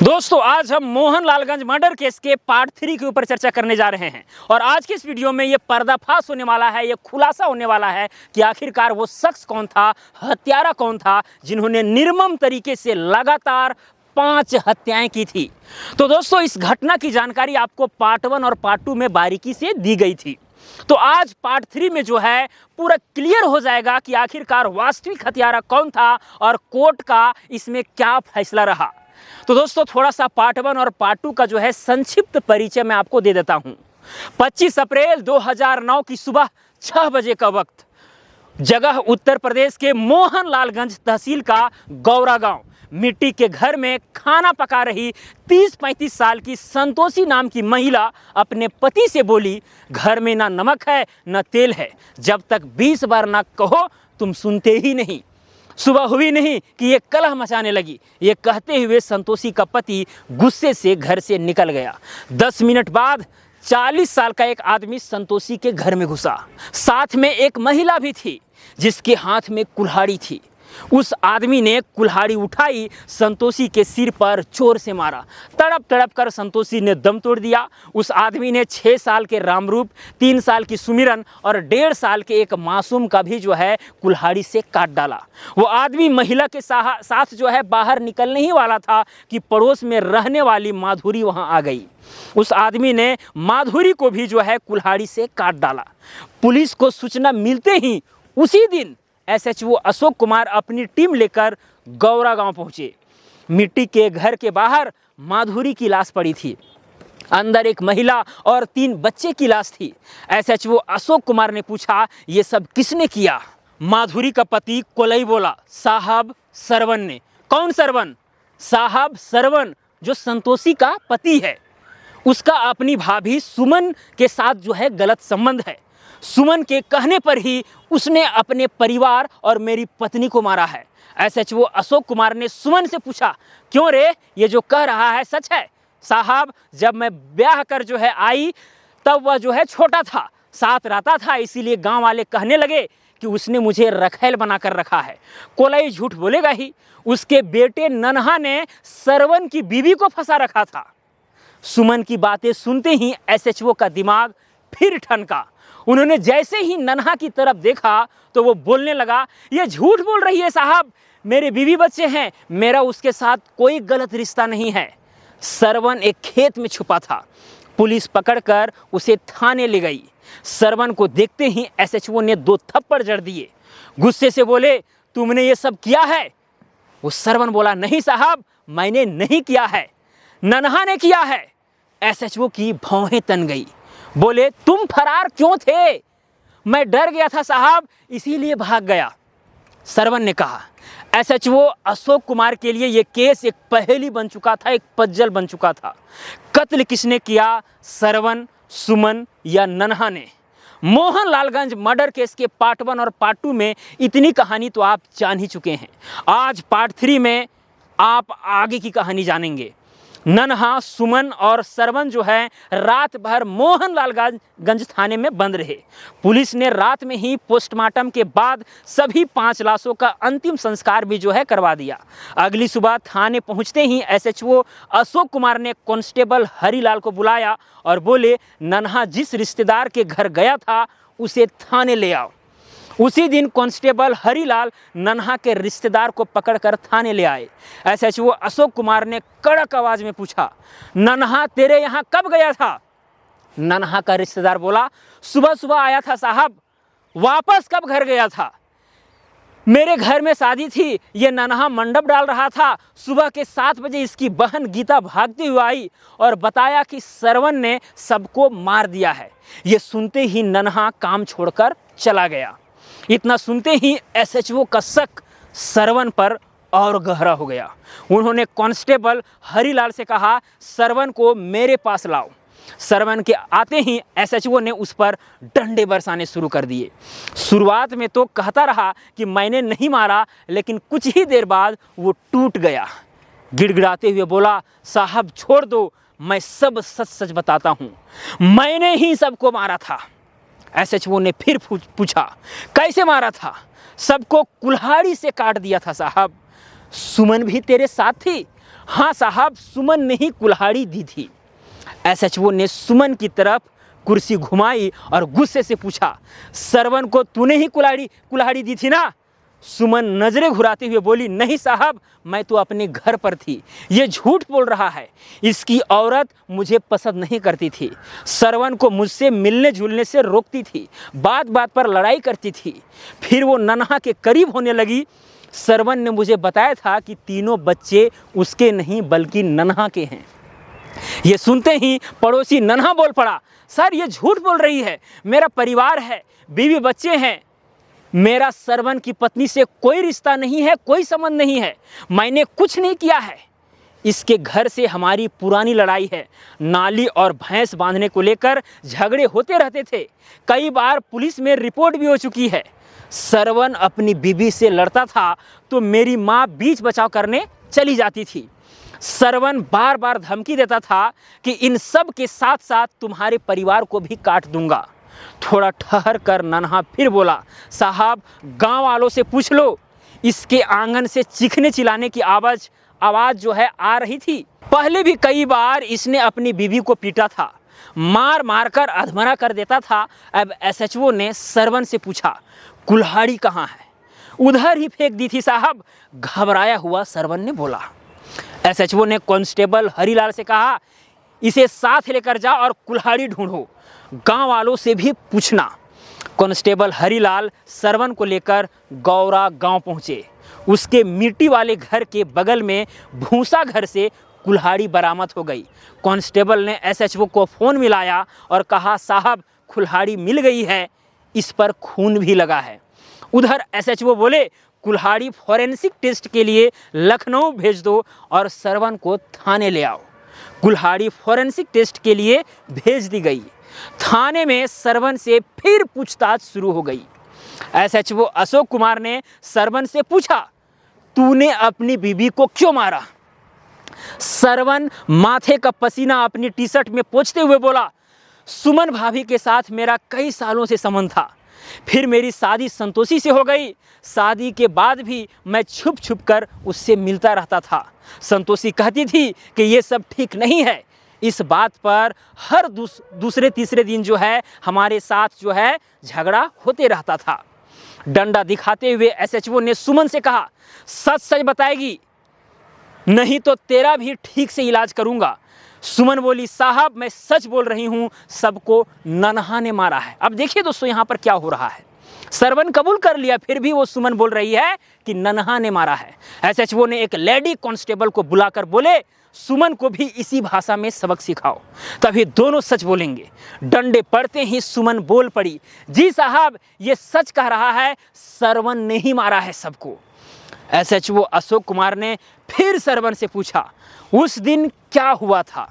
दोस्तों आज हम मोहनलालगंज मर्डर केस के पार्ट 3 के ऊपर चर्चा करने जा रहे हैं और आज की इस वीडियो में ये पर्दाफाश होने वाला है, ये खुलासा होने वाला है कि आखिरकार वो शख्स कौन था, हत्यारा कौन था जिन्होंने निर्मम तरीके से लगातार 5 हत्याएं की थी। तो दोस्तों इस घटना की जानकारी आपको पार्ट 1 और पार्ट 2 में बारीकी से दी गई थी। तो आज पार्ट 3 में जो है पूरा क्लियर हो जाएगा कि आखिरकार वास्तविक हत्यारा कौन था और कोर्ट का इसमें क्या फैसला रहा। तो दोस्तों थोड़ा सा पार्ट 1 और पार्ट 2 का जो है संक्षिप्त परिचय मैं आपको दे देता हूं। 25 अप्रैल 2009 की सुबह 6 बजे का वक्त, जगह उत्तर प्रदेश के मोहनलालगंज तहसील का गौरा गांव, मिट्टी के घर में खाना पका रही 30-35 साल की संतोषी नाम की महिला अपने पति से बोली, घर में ना नमक है ना तेल है, जब तक 20 बार ना कहो तुम सुनते ही नहीं। सुबह हुई नहीं कि ये कलह मचाने लगी। ये कहते हुए संतोषी का पति गुस्से से घर से निकल गया। 10 मिनट बाद 40 साल का एक आदमी संतोषी के घर में घुसा। साथ में एक महिला भी थी जिसके हाथ में कुल्हाड़ी थी। उस आदमी ने कुल्हाड़ी उठाई, संतोषी के सिर पर जोर से मारा। तड़प तड़प कर संतोषी ने दम तोड़ दिया। उस आदमी ने 6 साल के रामरूप, 3 साल की सुमिरन और 1.5 साल के एक मासूम का भी जो है कुल्हाड़ी से काट डाला। वो आदमी महिला के साथ जो है बाहर निकलने ही वाला था कि पड़ोस में रहने वाली माधुरी वहां आ गई। उस आदमी ने माधुरी को भी जो है कुल्हाड़ी से काट डाला। पुलिस को सूचना मिलते ही उसी दिन एसएचओ अशोक कुमार अपनी टीम लेकर गौरा गांव पहुंचे। मिट्टी के घर के बाहर माधुरी की लाश पड़ी थी। अंदर एक महिला और 3 बच्चे की लाश थी। एसएचओ अशोक कुमार ने पूछा, ये सब किसने किया? माधुरी का पति कोलई बोला, साहब सरवन ने। कौन सरवन? साहब सरवन जो संतोषी का पति है। उसका अपनी भाभी सुमन के साथ जो है गलत संबंध है। सुमन के कहने पर ही उसने अपने परिवार और मेरी पत्नी को मारा है। एसएचओ अशोक कुमार ने सुमन से पूछा, क्यों रे, ये जो कह रहा है सच है? साहब जब मैं ब्याह कर जो है आई तब वह जो है छोटा था, साथ रहता था, इसीलिए गांव वाले कहने लगे कि उसने मुझे रखैल बनाकर रखा है। कोलई झूठ बोलेगा ही। उसके बेटे नन्हा ने सरवन की बीवी को फंसा रखा था। सुमन की बातें सुनते ही एसएचओ का दिमाग फिर ठनका। उन्होंने जैसे ही नन्हा की तरफ देखा तो वो बोलने लगा, ये झूठ बोल रही है साहब, मेरे बीवी बच्चे हैं, मेरा उसके साथ कोई गलत रिश्ता नहीं है। सरवन एक खेत में छुपा था। पुलिस पकड़कर उसे थाने ले गई। सरवन को देखते ही एसएचओ ने 2 थप्पड़ जड़ दिए। गुस्से से बोले, तुमने ये सब किया है? वो सरवन बोला, नहीं साहब मैंने नहीं किया है, नन्हा ने किया है। एसएचओ की भौहें तन गई। बोले, तुम फरार क्यों थे? मैं डर गया था साहब, इसीलिए भाग गया। सरवन ने कहा। एसएचओ अशोक कुमार के लिए यह केस एक पहेली बन चुका था, एक पजल बन चुका था। कत्ल किसने किया, सरवन, सुमन या नन्हा ने? मोहनलालगंज मर्डर केस के पार्ट 1 और पार्ट 2 में इतनी कहानी तो आप जान ही चुके हैं। आज पार्ट 3 में आप आगे की कहानी जानेंगे। नन्हा, सुमन और सरवन जो है रात भर मोहनलालगंज थाने में बंद रहे। पुलिस ने रात में ही पोस्टमार्टम के बाद सभी 5 लाशों का अंतिम संस्कार भी जो है करवा दिया। अगली सुबह थाने पहुंचते ही एसएचओ अशोक कुमार ने कांस्टेबल हरिलाल को बुलाया और बोले, नन्हा जिस रिश्तेदार के घर गया था उसे थाने ले आओ। उसी दिन कांस्टेबल हरिलाल नन्हा के रिश्तेदार को पकड़कर थाने ले आए। एसएचओ अशोक कुमार ने कड़क आवाज में पूछा, नन्हा तेरे यहाँ कब गया था? नन्हा का रिश्तेदार बोला, सुबह सुबह आया था साहब। वापस कब घर गया था? मेरे घर में शादी थी, ये नन्हा मंडप डाल रहा था। सुबह के 7 बजे इसकी बहन गीता भागती हुई आई और बताया कि सरवन ने सबको मार दिया है। ये सुनते ही नन्हा काम छोड़कर चला गया। इतना सुनते ही एसएचओ का शक सरवन पर और गहरा हो गया। उन्होंने कांस्टेबल हरिलाल से कहा, सरवन को मेरे पास लाओ। सरवन के आते ही एसएचओ ने उस पर डंडे बरसाने शुरू कर दिए। शुरुआत में तो कहता रहा कि मैंने नहीं मारा, लेकिन कुछ ही देर बाद वो टूट गया। गिड़गिड़ाते हुए बोला, साहब छोड़ दो, मैं सब सच सच बताता हूँ, मैंने ही सबको मारा था। एसएचओ ने फिर पूछा, कैसे मारा था? सबको कुल्हाड़ी से काट दिया था साहब। सुमन भी तेरे साथ थी? हाँ साहब, सुमन ने ही कुल्हाड़ी दी थी। एसएचओ ने सुमन की तरफ कुर्सी घुमाई और गुस्से से पूछा, सरवन को तूने ही कुल्हाड़ी दी थी ना? सुमन नजरें घुराते हुए बोली, नहीं साहब, मैं तो अपने घर पर थी। ये झूठ बोल रहा है। इसकी औरत मुझे पसंद नहीं करती थी। सरवन को मुझसे मिलने जुलने से रोकती थी, बात बात पर लड़ाई करती थी। फिर वो नन्हा के करीब होने लगी। सरवन ने मुझे बताया था कि तीनों बच्चे उसके नहीं बल्कि नन्हा के हैं। ये सुनते ही पड़ोसी नन्हा बोल पड़ा, सर ये झूठ बोल रही है। मेरा परिवार है, बीवी बच्चे हैं। मेरा सरवन की पत्नी से कोई रिश्ता नहीं है, कोई संबंध नहीं है। मैंने कुछ नहीं किया है। इसके घर से हमारी पुरानी लड़ाई है। नाली और भैंस बांधने को लेकर झगड़े होते रहते थे। कई बार पुलिस में रिपोर्ट भी हो चुकी है। सरवन अपनी बीवी से लड़ता था तो मेरी माँ बीच बचाव करने चली जाती थी। सरवन बार बार धमकी देता था कि इन सब के साथ साथ तुम्हारे परिवार को भी काट दूंगा। थोड़ा ठहर कर नन्हा फिर बोला, साहब गांव वालों से पूछ लो। इसके आंगन से चीखने चिल्लाने की आवाज जो है आ रही थी। पहले भी कई बार इसने अपनी बीवी को पीटा था, मार मार कर अधमरा कर देता था। अब एसएचओ ने सरवन से पूछा, कुल्हाड़ी कहाँ है? उधर ही फेंक दी थी साहब, घबराया हुआ सरवन ने बोला। एसएचओ ने कांस्टेबल हरीलाल से कहा, इसे साथ लेकर जा और कुल्हाड़ी ढूंढो, गांव वालों से भी पूछना। कांस्टेबल हरीलाल सरवन को लेकर गौरा गांव पहुंचे। उसके मिट्टी वाले घर के बगल में भूसा घर से कुल्हाड़ी बरामद हो गई। कांस्टेबल ने एसएचओ को फ़ोन मिलाया और कहा, साहब कुल्हाड़ी मिल गई है, इस पर खून भी लगा है। उधर एसएचओ बोले, कुल्हाड़ी फॉरेंसिक टेस्ट के लिए लखनऊ भेज दो और सरवन को थाने ले आओ। कुल्हाड़ी फॉरेंसिक टेस्ट के लिए भेज दी गई। थाने में सरवन से फिर पूछताछ शुरू हो गई। एसएचओ अशोक कुमार ने सरवन से पूछा, तूने अपनी बीवी को क्यों मारा? सरवन माथे का पसीना अपनी टी शर्ट में पोंछते हुए बोला, सुमन भाभी के साथ मेरा कई सालों से संबंध था। फिर मेरी शादी संतोषी से हो गई। शादी के बाद भी मैं छुप छुप कर उससे मिलता रहता था। संतोषी कहती थी कि ये सब ठीक नहीं है। इस बात पर हर दूसरे तीसरे दिन जो है हमारे साथ जो है झगड़ा होते रहता था। डंडा दिखाते हुए एसएचओ ने सुमन से कहा, सच सच बताएगी, नहीं तो तेरा भी ठीक से इलाज करूंगा। सुमन बोली, साहब मैं सच बोल रही हूं, सबको नन्हा ने मारा है। अब देखिए दोस्तों यहाँ पर क्या हो रहा है। सरवन कबूल कर लिया, फिर भी वो सुमन बोल रही है कि नन्हा ने मारा है। एसएचओ ने एक लेडी कांस्टेबल को बुलाकर बोले, सुमन को भी इसी भाषा में सबक सिखाओ, तभी दोनों सच बोलेंगे। डंडे पड़ते ही सुमन बोल पड़ी, जी साहब ये सच कह रहा है, सरवन ने ही मारा है सबको। एसएचओ अशोक कुमार ने फिर सरवन से पूछा, उस दिन क्या हुआ था?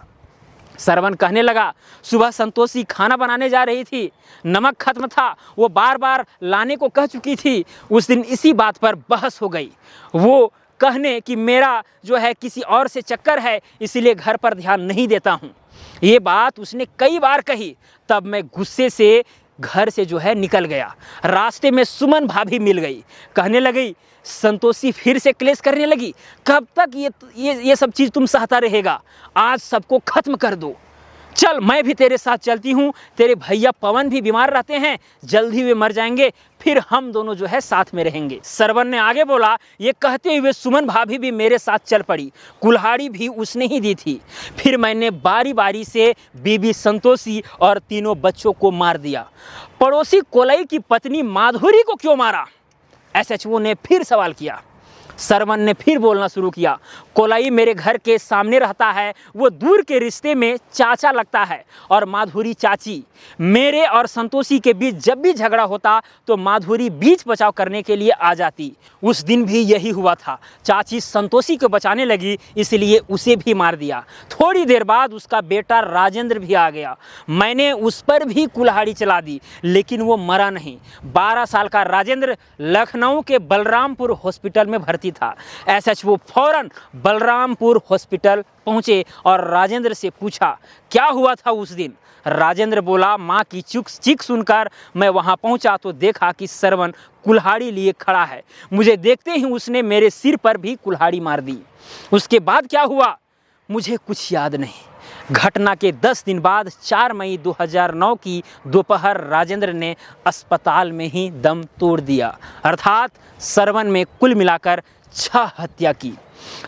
सरवन कहने लगा, सुबह संतोषी खाना बनाने जा रही थी, नमक खत्म था, वो बार बार लाने को कह चुकी थी। उस दिन इसी बात पर बहस हो गई। वो कहने कि मेरा जो है किसी और से चक्कर है, इसीलिए घर पर ध्यान नहीं देता हूँ। ये बात उसने कई बार कही। तब मैं गुस्से से घर से जो है निकल गया। रास्ते में सुमन भाभी मिल गई। कहने लगी, संतोषी फिर से क्लेश करने लगी, कब तक ये सब चीज़ तुम सहता रहेगा? आज सबको खत्म कर दो। चल मैं भी तेरे साथ चलती हूँ। तेरे भैया पवन भी बीमार रहते हैं, जल्दी वे मर जाएंगे, फिर हम दोनों जो है साथ में रहेंगे। सरवन ने आगे बोला, ये कहते हुए सुमन भाभी भी मेरे साथ चल पड़ी। कुल्हाड़ी भी उसने ही दी थी। फिर मैंने बारी बारी से बीबी संतोषी और तीनों बच्चों को मार दिया। पड़ोसी कोलई की पत्नी माधुरी को क्यों मारा? एसएचओ ने फिर सवाल किया। सरवन ने फिर बोलना शुरू किया, कोलई मेरे घर के सामने रहता है, वो दूर के रिश्ते में चाचा लगता है और माधुरी चाची। मेरे और संतोषी के बीच जब भी झगड़ा होता तो माधुरी बीच बचाव करने के लिए आ जाती। उस दिन भी यही हुआ था। चाची संतोषी को बचाने लगी, इसलिए उसे भी मार दिया। थोड़ी देर बाद उसका बेटा राजेंद्र भी आ गया। मैंने उस पर भी कुल्हाड़ी चला दी, लेकिन वो मरा नहीं। 12 साल का राजेंद्र लखनऊ के बलरामपुर हॉस्पिटल में भर्ती ही था। एसएचओ फौरन बलरामपुर हॉस्पिटल पहुंचे और राजेंद्र से पूछा क्या हुआ था उस दिन। राजेंद्र बोला, माँ की चीख सुनकर मैं वहां पहुंचा तो देखा कि श्रवण कुल्हाड़ी लिए खड़ा है। मुझे देखते ही उसने मेरे सिर पर भी कुल्हाड़ी मार दी। उसके बाद क्या हुआ मुझे कुछ याद नहीं। घटना के 10 दिन बाद 4 मई 2009 की दोपहर राजेंद्र ने अस्पताल में ही दम तोड़ दिया। अर्थात श्रवण में कुल मिलाकर 6 हत्या की।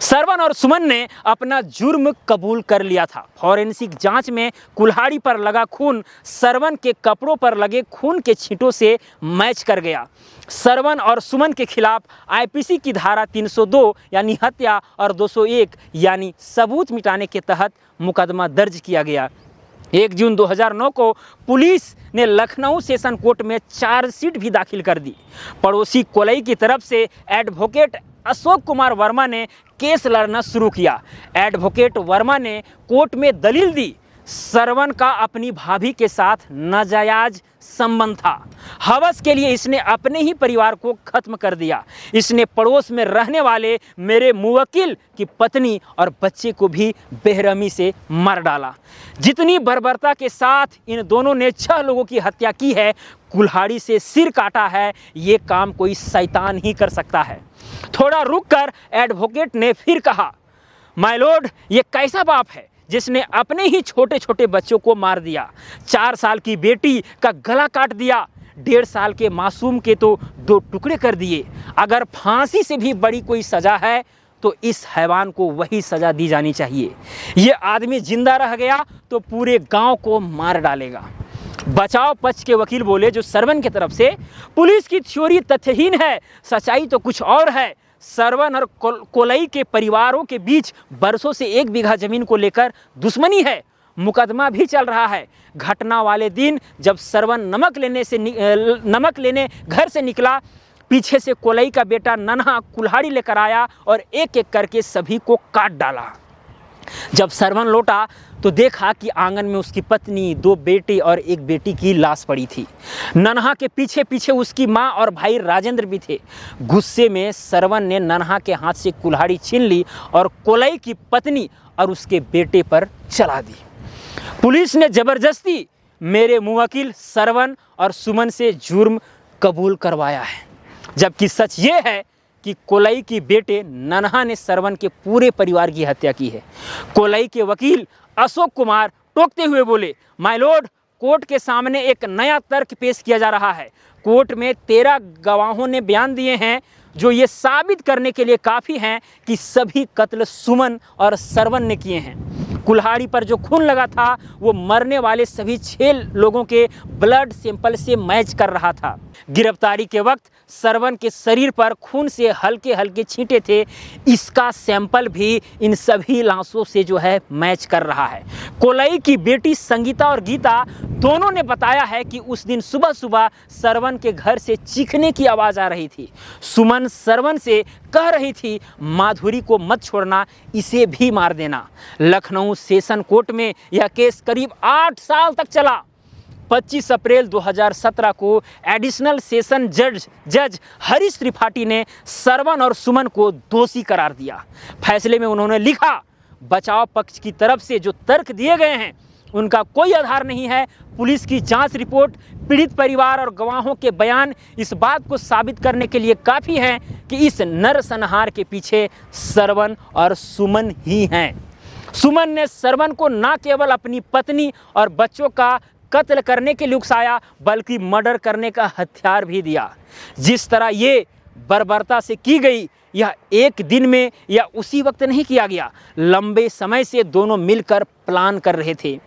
श्रवण और सुमन ने अपना जुर्म कबूल कर लिया था। फॉरेंसिक जांच में कुल्हाड़ी पर लगा खून श्रवण के कपड़ों पर लगे खून के छींटों से मैच कर गया। श्रवण और सुमन के खिलाफ आईपीसी की धारा 302 यानी हत्या और 201 यानी सबूत मिटाने के तहत मुकदमा दर्ज किया गया। 1 जून 2009 को पुलिस ने लखनऊ सेशन कोर्ट में चार्जशीट भी दाखिल कर दी। पड़ोसी कोलई की तरफ से एडवोकेट अशोक कुमार वर्मा ने केस लड़ना शुरू किया। एडवोकेट वर्मा ने कोर्ट में दलील दी श्रवण का अपनी भाभी के साथ नाजायज संबंध था। हवस के लिए इसने अपने ही परिवार को खत्म कर दिया। इसने पड़ोस में रहने वाले मेरे मुवक्किल की पत्नी और बच्चे को भी बेरहमी से मार डाला। जितनी बर्बरता के साथ इन दोनों ने 6 लोगों की हत्या की है, कुल्हाड़ी से सिर काटा है, ये काम कोई शैतान ही कर सकता है। थोड़ा रुककर एडवोकेट ने फिर कहा, माय लॉर्ड, ये कैसा बाप है जिसने अपने ही छोटे छोटे बच्चों को मार दिया, 4 साल की बेटी का गला काट दिया, 1.5 साल के मासूम के तो 2 टुकड़े कर दिए। अगर फांसी से भी बड़ी कोई सज़ा है तो इस हैवान को वही सज़ा दी जानी चाहिए। ये आदमी जिंदा रह गया तो पूरे गांव को मार डालेगा। बचाव पक्ष के वकील बोले जो श्रवण की तरफ से, पुलिस की थ्योरी तथ्यहीन है, सच्चाई तो कुछ और है। श्रवण और कोलई के परिवारों के बीच बरसों से 1 बीघा जमीन को लेकर दुश्मनी है। मुकदमा भी चल रहा है। घटना वाले दिन जब श्रवण नमक लेने घर से निकला, पीछे से कोलई का बेटा नन्हा कुल्हाड़ी लेकर आया और एक एक करके सभी को काट डाला। जब श्रवण लौटा तो देखा कि आंगन में उसकी पत्नी, 2 बेटे और 1 बेटी की लाश पड़ी थी। नन्हा के पीछे पीछे उसकी माँ और भाई राजेंद्र भी थे। गुस्से में श्रवण ने नन्हा के हाथ से कुल्हाड़ी छीन ली और कोलई की पत्नी और उसके बेटे पर चला दी। पुलिस ने जबरदस्ती मेरे मुवक्किल श्रवण और सुमन से जुर्म कबूल करवाया है, जबकि सच ये है कि कोलई की बेटे नन्हा ने श्रवण के पूरे परिवार की हत्या की है। कोलई के वकील अशोक कुमार टोकते हुए बोले, माय लॉर्ड, कोर्ट के सामने एक नया तर्क पेश किया जा रहा है। कोर्ट में 13 गवाहों ने बयान दिए हैं जो ये साबित करने के लिए काफ़ी हैं कि सभी कत्ल सुमन और श्रवण ने किए हैं। कुल्हाड़ी पर जो खून लगा था वो मरने वाले सभी 6 लोगों के ब्लड सैंपल से मैच कर रहा था। गिरफ्तारी के वक्त श्रवण के शरीर पर खून से हल्के हल्के छींटे थे, इसका सैंपल भी इन सभी लाशों से जो है मैच कर रहा है। कोलई की बेटी संगीता और गीता दोनों ने बताया है कि उस दिन सुबह सुबह श्रवण के घर से चीखने की आवाज़ आ रही थी। सुमन श्रवण से कह रही थी, माधुरी को मत छोड़ना, इसे भी मार देना। लखनऊ सेशन कोर्ट में यह केस करीब 8 साल तक चला। 25 अप्रैल 2017 को एडिशनल सेशन जज हरीश त्रिपाठी ने श्रवण और सुमन को दोषी करार दिया। फैसले में उन्होंने लिखा, बचाव पक्ष की तरफ से जो तर्क दिए गए हैं उनका कोई आधार नहीं है। पुलिस की जांच रिपोर्ट, पीड़ित परिवार और गवाहों के बयान इस बात को साबित करने के लिए काफ़ी हैं कि इस नरसंहार के पीछे श्रवण और सुमन ही हैं। सुमन ने श्रवण को न केवल अपनी पत्नी और बच्चों का कत्ल करने के लिए उकसाया बल्कि मर्डर करने का हथियार भी दिया। जिस तरह ये बर्बरता से की गई, यह एक दिन में या उसी वक्त नहीं किया गया, लंबे समय से दोनों मिलकर प्लान कर रहे थे।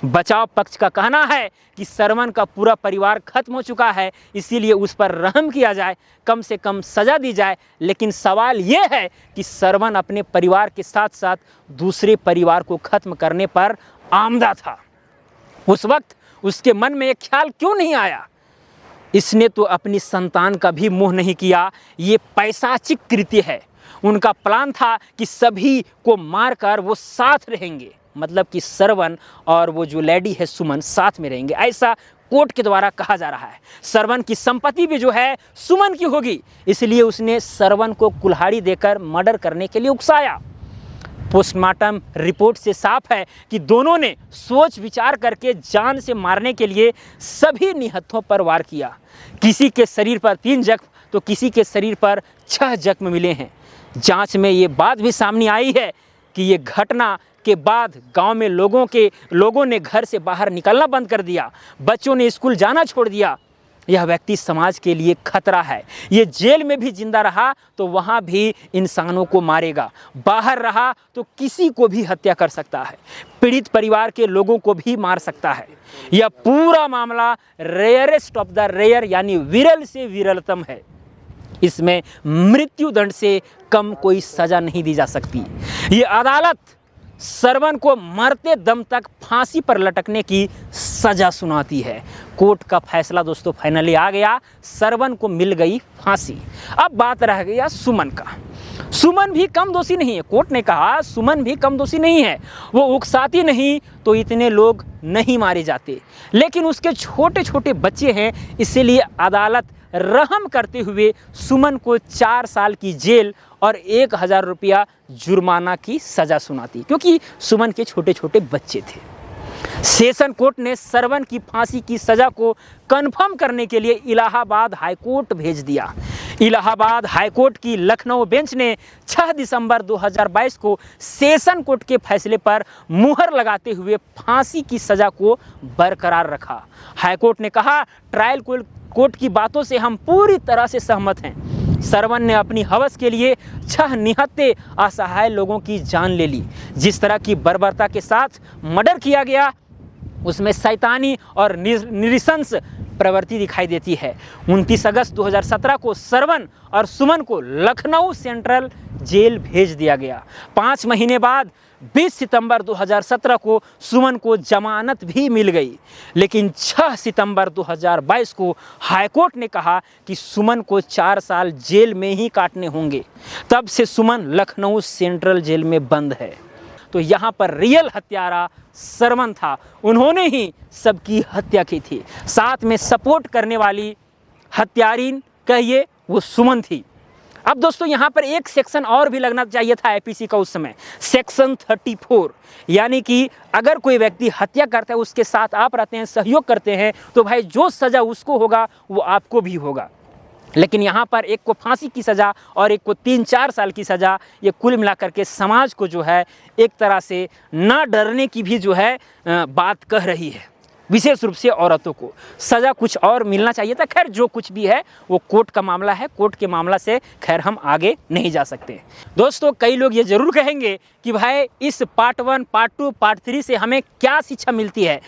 बचाव पक्ष का कहना है कि श्रवण का पूरा परिवार खत्म हो चुका है, इसीलिए उस पर रहम किया जाए, कम से कम सज़ा दी जाए। लेकिन सवाल ये है कि श्रवण अपने परिवार के साथ साथ दूसरे परिवार को खत्म करने पर आमदा था। उस वक्त उसके मन में एक ख्याल क्यों नहीं आया? इसने तो अपनी संतान का भी मुँह नहीं किया। ये पैशाचिक कृत्य है। उनका प्लान था कि सभी को मारकर वो साथ रहेंगे, मतलब कि श्रवण और वो जो लेडी है सुमन साथ में रहेंगे। ऐसा कोर्ट के द्वारा कहा जा रहा है। श्रवण की संपत्ति भी जो है सुमन की होगी, इसलिए उसने श्रवण को कुल्हाड़ी देकर मर्डर करने के लिए उकसाया। पोस्टमार्टम रिपोर्ट से साफ है कि दोनों ने सोच विचार करके जान से मारने के लिए सभी निहत्थों पर वार किया। किसी के शरीर पर 3 जख्म तो किसी के शरीर पर 6 जख्म मिले हैं। जांच में ये बात भी सामने आई है कि ये घटना के बाद गांव में लोगों ने घर से बाहर निकलना बंद कर दिया, बच्चों ने स्कूल जाना छोड़ दिया। यह व्यक्ति समाज के लिए खतरा है। ये जेल में भी जिंदा रहा तो वहाँ भी इंसानों को मारेगा, बाहर रहा तो किसी को भी हत्या कर सकता है, पीड़ित परिवार के लोगों को भी मार सकता है। यह पूरा मामला रेयरेस्ट ऑफ द रेयर यानी विरल से विरलतम है। इसमें मृत्यु दंड से कम कोई सजा नहीं दी जा सकती। ये अदालत श्रवण को मरते दम तक फांसी पर लटकने की सजा सुनाती है। कोर्ट का फैसला दोस्तों फाइनली आ गया, श्रवण को मिल गई फांसी। अब बात रह गया सुमन का। सुमन भी कम दोषी नहीं है। कोर्ट ने कहा सुमन भी कम दोषी नहीं है, वो उकसाती नहीं तो इतने लोग नहीं मारे जाते, लेकिन उसके छोटे छोटे बच्चे हैं, इसीलिए अदालत रहम करते हुए सुमन को 4 साल की जेल और 1000 रुपया जुर्माना की सज़ा सुनाती, क्योंकि सुमन के छोटे छोटे बच्चे थे। सेशन कोर्ट ने श्रवण की फांसी की सज़ा को कन्फर्म करने के लिए इलाहाबाद हाईकोर्ट भेज दिया। इलाहाबाद हाईकोर्ट की लखनऊ बेंच ने 6 दिसंबर 2022 को सेशन कोर्ट के फैसले पर मुहर लगाते हुए फांसी की सज़ा को बरकरार रखा। हाईकोर्ट ने कहा, ट्रायल कोर्ट की बातों से हम पूरी तरह से सहमत हैं। श्रवण ने अपनी हवस के लिए 6 निहत्थे असहाय लोगों की जान ले ली। जिस तरह की बर्बरता के साथ मर्डर किया गया उसमें शैतानी और नृशंस प्रवृत्ति दिखाई देती है। 29 अगस्त 2017 को श्रवण और सुमन को लखनऊ सेंट्रल जेल भेज दिया गया। 5 महीने बाद 20 सितंबर 2017 को सुमन को जमानत भी मिल गई, लेकिन 6 सितंबर 2022 को हाईकोर्ट ने कहा कि सुमन को 4 साल जेल में ही काटने होंगे। तब से सुमन लखनऊ सेंट्रल जेल में बंद है। तो यहाँ पर रियल हत्यारा श्रवण था, उन्होंने ही सबकी हत्या की थी। साथ में सपोर्ट करने वाली हत्यारीन कहिए वो सुमन थी। अब दोस्तों यहाँ पर एक सेक्शन और भी लगना चाहिए था आईपीसी का उस समय, सेक्शन 34, यानी कि अगर कोई व्यक्ति हत्या करता है उसके साथ आप रहते हैं, सहयोग करते हैं, तो भाई जो सज़ा उसको होगा वो आपको भी होगा। लेकिन यहाँ पर एक को फांसी की सज़ा और एक को 3-4 साल की सज़ा, ये कुल मिलाकर के समाज को जो है एक तरह से ना डरने की भी जो है बात कह रही है। विशेष रूप से औरतों को सज़ा कुछ और मिलना चाहिए था। खैर जो कुछ भी है वो कोर्ट का मामला है, कोर्ट के मामला से खैर हम आगे नहीं जा सकते। दोस्तों कई लोग ये ज़रूर कहेंगे कि भाई इस पार्ट 1, पार्ट 2, पार्ट 3 से हमें क्या शिक्षा मिलती है।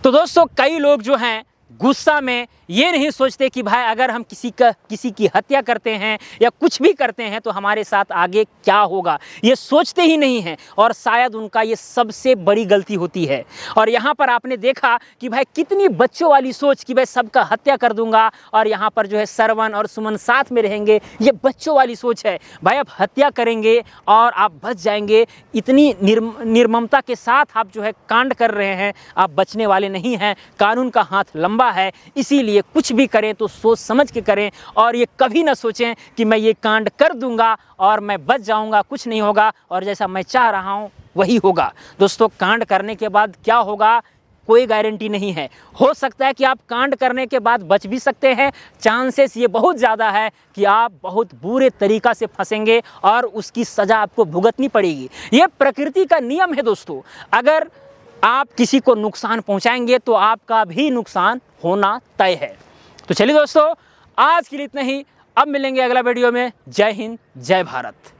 तो दोस्तों कई लोग जो हैं गुस्सा में ये नहीं सोचते कि भाई अगर हम किसी की हत्या करते हैं या कुछ भी करते हैं तो हमारे साथ आगे क्या होगा, ये सोचते ही नहीं हैं, और शायद उनका ये सबसे बड़ी गलती होती है। और यहाँ पर आपने देखा कि भाई कितनी बच्चों वाली सोच कि भाई सबका हत्या कर दूंगा और यहाँ पर जो है श्रवण और सुमन साथ में रहेंगे, ये बच्चों वाली सोच है। भाई आप हत्या करेंगे और आप बच जाएंगे, इतनी निर्ममता के साथ आप जो है कांड कर रहे हैं, आप बचने वाले नहीं हैं। कानून का हाथ लंबा है, इसीलिए कुछ भी करें तो सोच समझ के करें, और ये कभी ना सोचें कि मैं ये कांड कर दूंगा और मैं बच जाऊंगा, कुछ नहीं होगा और जैसा मैं चाह रहा हूं वही होगा। दोस्तों कांड करने के बाद क्या होगा कोई गारंटी नहीं है। हो सकता है कि आप कांड करने के बाद बच भी सकते हैं, चांसेस ये बहुत ज़्यादा है कि आप बहुत बुरे तरीक़ा से फंसेंगे और उसकी सज़ा आपको भुगतनी पड़ेगी। ये प्रकृति का नियम है दोस्तों। अगर आप किसी को नुकसान पहुंचाएंगे तो आपका भी नुकसान होना तय है। तो चलिए दोस्तों आज के लिए इतना ही, अब मिलेंगे अगला वीडियो में। जय हिंद, जय भारत।